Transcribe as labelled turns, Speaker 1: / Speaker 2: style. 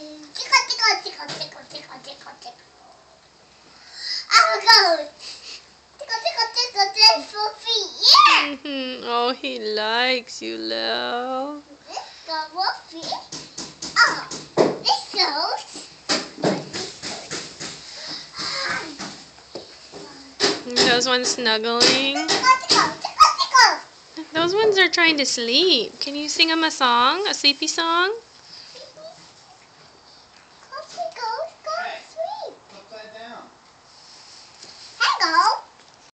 Speaker 1: Tickle, tickle, tickle, tickle, tickle, tickle, tickle. I'm going. Tickle, tickle, tickle, tickle for feet. Yeah.
Speaker 2: Oh, he likes you, Lil.
Speaker 1: Let's go for feet. Oh, this goes.
Speaker 2: Those ones snuggling.
Speaker 1: Tickle, tickle, tickle, tickle.
Speaker 2: Those ones are trying to sleep. Can you sing them a song? A sleepy song?